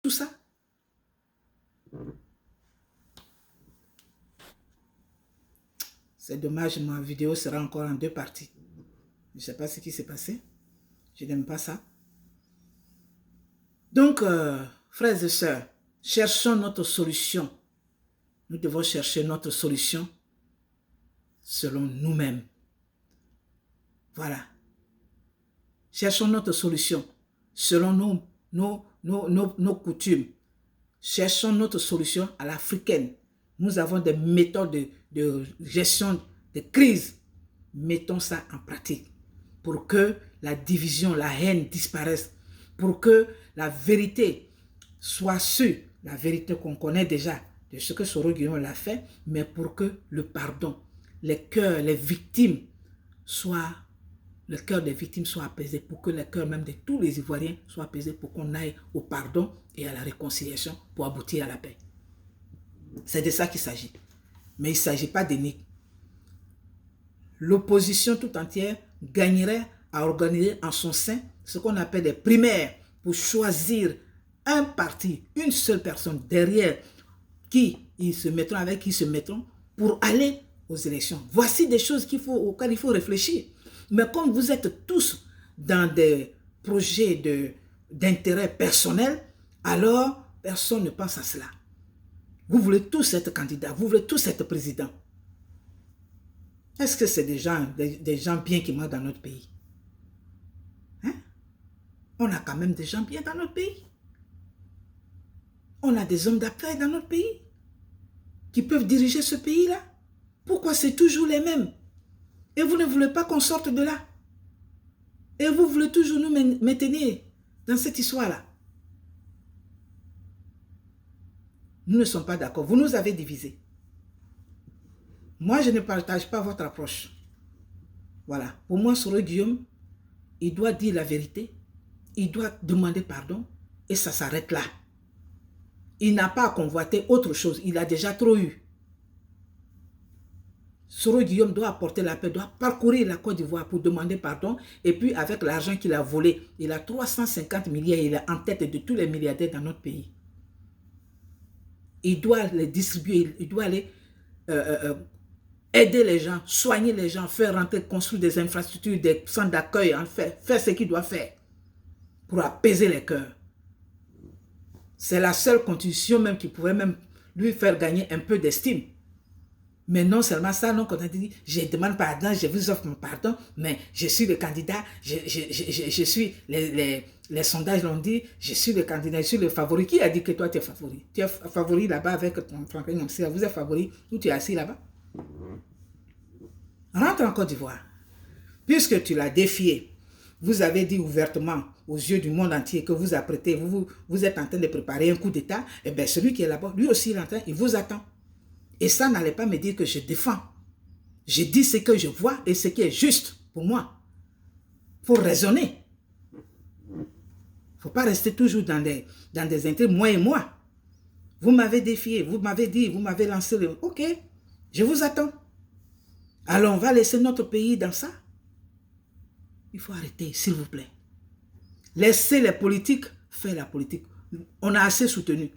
tout ça. C'est dommage, ma vidéo sera encore en 2 parties. Je ne sais pas ce qui s'est passé. Je n'aime pas ça. Donc, frères et sœurs, cherchons notre solution. Nous devons chercher notre solution selon nous-mêmes. Voilà. Cherchons notre solution selon nos coutumes. Cherchons notre solution à l'africaine. Nous avons des méthodes de gestion de crise. Mettons ça en pratique pour que la division, la haine disparaisse, pour que la vérité soit sûre, la vérité qu'on connaît déjà de ce que Soro Guillaume l'a fait, mais pour que le pardon, les cœurs, les victimes soient, le cœur des victimes soit apaisé, pour que le cœur même de tous les Ivoiriens soit apaisé, pour qu'on aille au pardon et à la réconciliation pour aboutir à la paix. C'est de ça qu'il s'agit. Mais il ne s'agit pas d'énigmes. L'opposition tout entière gagnerait à organiser en son sein ce qu'on appelle des primaires pour choisir un parti, une seule personne derrière qui ils se mettront, avec qui ils se mettront pour aller aux élections. Voici des choses auxquelles il faut réfléchir. Mais comme vous êtes tous dans des projets d'intérêt personnel, alors personne ne pense à cela. Vous voulez tous être candidat, vous voulez tous être président. Est-ce que c'est des gens bien qui meurent dans notre pays? Hein? On a quand même des gens bien dans notre pays. On a des hommes d'affaires dans notre pays qui peuvent diriger ce pays-là. Pourquoi c'est toujours les mêmes? Et vous ne voulez pas qu'on sorte de là? Et vous voulez toujours nous maintenir dans cette histoire-là? Nous ne sommes pas d'accord. Vous nous avez divisés. Moi, je ne partage pas votre approche. Voilà. Pour moi, Soro Guillaume, il doit dire la vérité. Il doit demander pardon. Et ça s'arrête là. Il n'a pas à convoiter autre chose. Il a déjà trop eu. Soro Guillaume doit apporter la paix, doit parcourir la Côte d'Ivoire pour demander pardon. Et puis, avec l'argent qu'il a volé, il a 350 milliards. Il est en tête de tous les milliardaires dans notre pays. Il doit les distribuer. Il doit aller aider les gens, soigner les gens, faire rentrer, construire des infrastructures, des centres d'accueil, faire ce qu'il doit faire pour apaiser les cœurs. C'est la seule constitution même qui pouvait même lui faire gagner un peu d'estime. Mais non seulement ça, non, quand on dit, je demande pardon, je vous offre mon pardon, mais je suis le candidat, je suis, les sondages l'ont dit, je suis le candidat, je suis le favori. Qui a dit que toi tu es favori? Tu es favori là-bas avec ton Franklin Nyamsira, vous êtes favori ou tu es assis là-bas? Rentre en Côte d'Ivoire. Puisque tu l'as défié, vous avez dit ouvertement aux yeux du monde entier que vous apprêtez, vous êtes en train de préparer un coup d'État, et bien celui qui est là-bas, lui aussi il est en train, il vous attend. Et ça n'allait pas me dire que je défends. Je dis ce que je vois et ce qui est juste pour moi. Il faut raisonner. Il ne faut pas rester toujours dans des intrigues, moi et moi. Vous m'avez défié, vous m'avez dit, vous m'avez lancé le... Ok, je vous attends. Alors on va laisser notre pays dans ça? Il faut arrêter, s'il vous plaît. Laissez les politiques faire la politique. On a assez soutenu.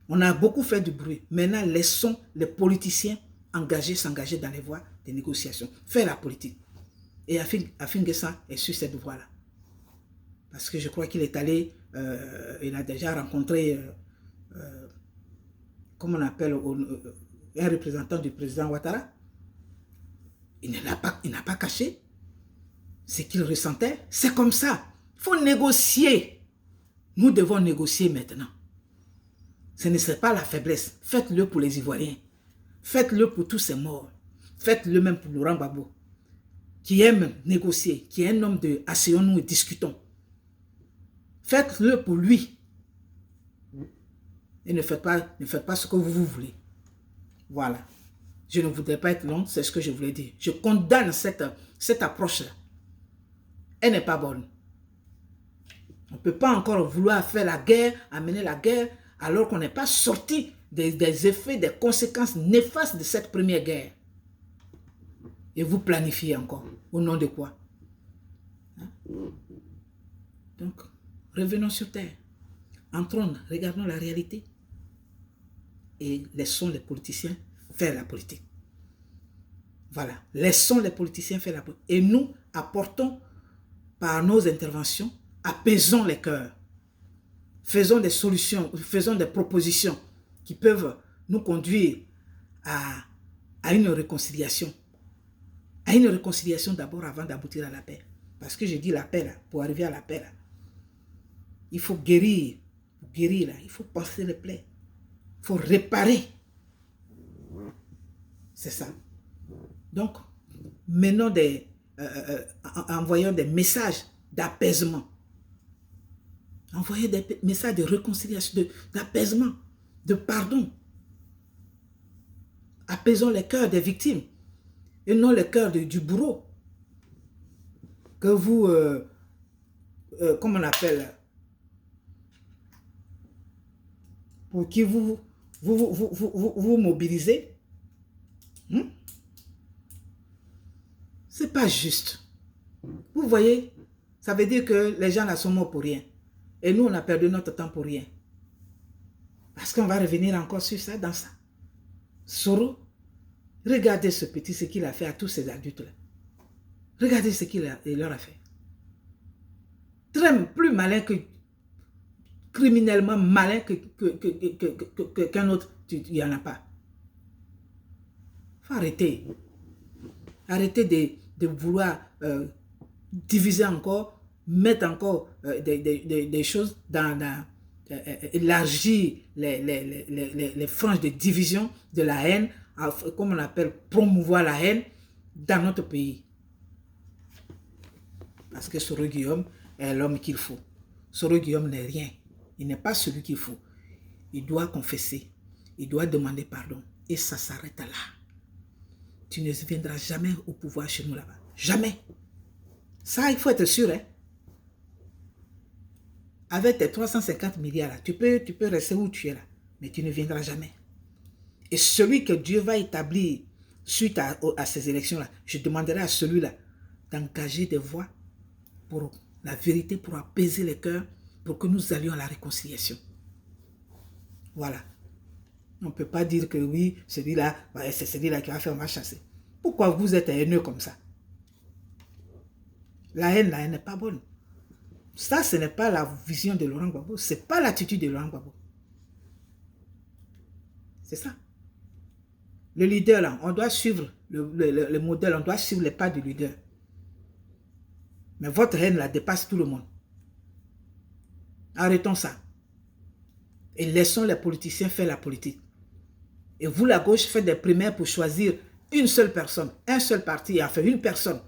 On a beaucoup fait du bruit. Maintenant, laissons les politiciens s'engager dans les voies des négociations. Faire la politique. Et Afin Guessan est sur cette voie-là. Parce que je crois qu'il est allé, il a déjà rencontré, comment on appelle, un représentant du président Ouattara. Il n'a pas caché ce qu'il ressentait. C'est comme ça. Il faut négocier. Nous devons négocier maintenant. Ce ne serait pas la faiblesse. Faites-le pour les Ivoiriens. Faites-le pour tous ces morts. Faites-le même pour Laurent Gbagbo, qui aime négocier, qui est un homme de asseyons-nous et discutons. Faites-le pour lui. Et ne faites pas ce que vous voulez. Voilà. Je ne voudrais pas être long, c'est ce que je voulais dire. Je condamne cette approche-là. Elle n'est pas bonne. On ne peut pas encore vouloir faire la guerre, amener la guerre, alors qu'on n'est pas sorti des effets, des conséquences néfastes de cette première guerre. Et vous planifiez encore. Au nom de quoi? Hein? Donc, revenons sur terre. Entrons, regardons la réalité et laissons les politiciens faire la politique. Voilà, laissons les politiciens faire la politique. Et nous apportons par nos interventions, apaisons les cœurs. Faisons des solutions, faisons des propositions qui peuvent nous conduire à une réconciliation. À une réconciliation d'abord avant d'aboutir à la paix. Parce que je dis la paix là, pour arriver à la paix là, il faut guérir. Pour guérir là, il faut penser les plaies. Il faut réparer. C'est ça. Donc, menons envoyons des messages d'apaisement. Envoyez des messages de réconciliation, d'apaisement, de pardon. Apaisons les cœurs des victimes et non les cœurs du bourreau. Que vous, comment on appelle, pour qui vous mobilisez. C'est pas juste. Vous voyez, ça veut dire que les gens là sont morts pour rien. Et nous, on a perdu notre temps pour rien. Parce qu'on va revenir encore sur ça, dans ça. Soro, regardez ce petit, ce qu'il a fait à tous ces adultes-là. Regardez ce qu'il leur a fait. Très plus malin que, criminellement malin qu'un autre, il n'y en a pas. Il faut arrêter. Arrêtez de vouloir diviser encore, mettre encore des choses élargir les franges de division de la haine, comme on appelle, promouvoir la haine dans notre pays. Parce que Soro Guillaume est l'homme qu'il faut. Soro Guillaume n'est rien. Il n'est pas celui qu'il faut. Il doit confesser. Il doit demander pardon. Et ça s'arrête là. Tu ne viendras jamais au pouvoir chez nous là-bas. Jamais. Ça, il faut être sûr. Hein? Avec tes 350 milliards, là, tu peux rester où tu es là. Mais tu ne viendras jamais. Et celui que Dieu va établir suite à ces élections-là, je demanderai à celui-là d'engager des voix pour la vérité, pour apaiser les cœurs, pour que nous allions à la réconciliation. Voilà. On ne peut pas dire que oui, celui-là, ouais, c'est celui-là qui va faire ma chasser. Pourquoi vous êtes haineux comme ça? La haine n'est pas bonne. Ça, ce n'est pas la vision de Laurent Gbagbo. Ce n'est pas l'attitude de Laurent Gbagbo. C'est ça. Le leader, là, on doit suivre le modèle, on doit suivre les pas du leader. Mais votre haine, là, dépasse tout le monde. Arrêtons ça. Et laissons les politiciens faire la politique. Et vous, la gauche, faites des primaires pour choisir une seule personne, un seul parti, enfin une personne,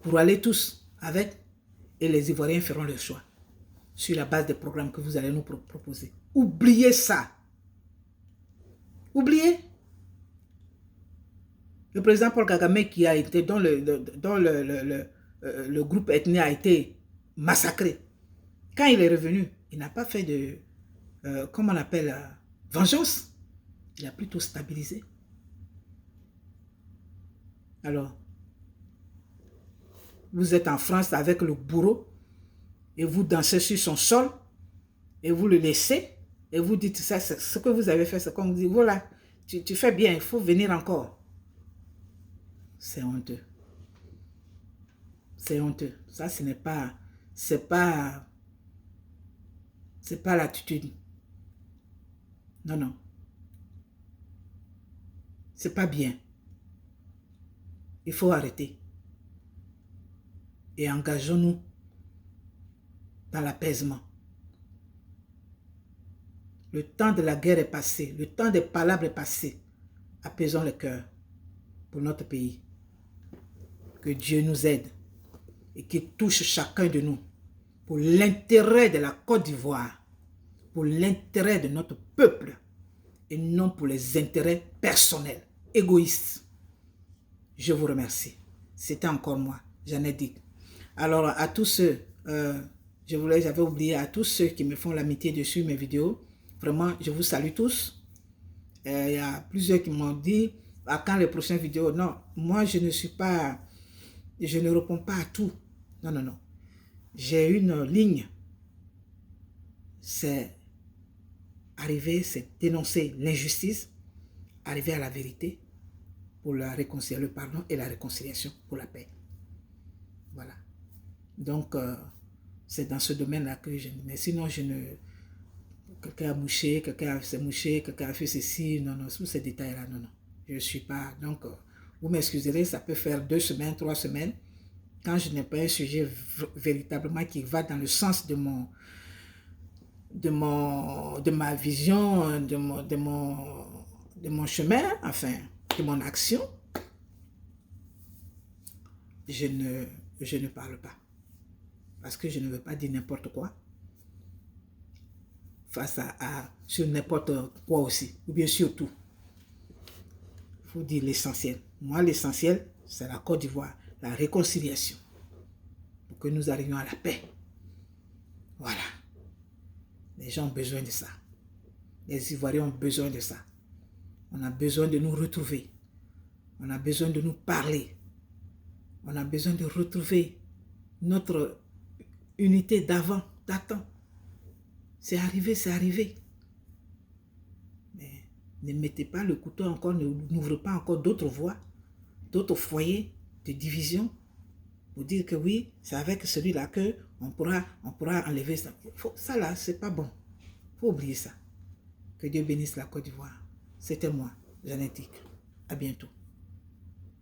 pour aller tous avec, et les Ivoiriens feront leur choix sur la base des programmes que vous allez nous proposer. Oubliez ça. Oubliez. Le président Paul Kagame qui a été, dont le groupe ethnique a été massacré, quand il est revenu, il n'a pas fait de, comment on appelle, vengeance. Il a plutôt stabilisé. Alors, vous êtes en France avec le bourreau et vous dansez sur son sol et vous le laissez et vous dites ça, ce que vous avez fait, c'est comme vous dites, voilà, tu fais bien, il faut venir encore. C'est honteux. C'est honteux. Ça, ce n'est pas, c'est pas l'attitude. Non, non. C'est pas bien. Il faut arrêter. Et engageons-nous dans l'apaisement. Le temps de la guerre est passé. Le temps des palabres est passé. Apaisons le cœur pour notre pays. Que Dieu nous aide et qu'il touche chacun de nous pour l'intérêt de la Côte d'Ivoire, pour l'intérêt de notre peuple et non pour les intérêts personnels, égoïstes. Je vous remercie. C'était encore moi, Jeannette Dick. Alors, à tous ceux, j'avais oublié, à tous ceux qui me font l'amitié de suivre mes vidéos, vraiment, je vous salue tous. Il y a plusieurs qui m'ont dit, à quand les prochaines vidéos? Non, moi, je ne réponds pas à tout. Non, non, non. J'ai une ligne. c'est arriver, c'est dénoncer l'injustice, arriver à la vérité pour la réconciliation, le pardon et la réconciliation pour la paix. Voilà. Donc, c'est dans ce domaine-là que je... Mais sinon, je ne... Quelqu'un a mouché, quelqu'un s'est mouché, quelqu'un a fait ceci, non, non, tous ces détails-là, non, non. Je ne suis pas... Donc, vous m'excuserez, ça peut faire 2 semaines, 3 semaines. Quand je n'ai pas un sujet véritablement qui va dans le sens de ma vision, de mon chemin, enfin, de mon action, je ne parle pas. Parce que je ne veux pas dire n'importe quoi face sur n'importe quoi aussi, ou bien sur tout. Il faut dire l'essentiel. Moi, l'essentiel, c'est la Côte d'Ivoire, la réconciliation, pour que nous arrivions à la paix. Voilà. Les gens ont besoin de ça. Les Ivoiriens ont besoin de ça. On a besoin de nous retrouver. On a besoin de nous parler. On a besoin de retrouver notre unité d'avant, d'attente. C'est arrivé, c'est arrivé. Mais ne mettez pas le couteau encore, n'ouvrez pas encore d'autres voies, d'autres foyers de division pour dire que oui, c'est avec celui-là qu'on pourra enlever ça. Ça là, c'est pas bon. Il faut oublier ça. Que Dieu bénisse la Côte d'Ivoire. C'était moi, Jeannetique. À bientôt.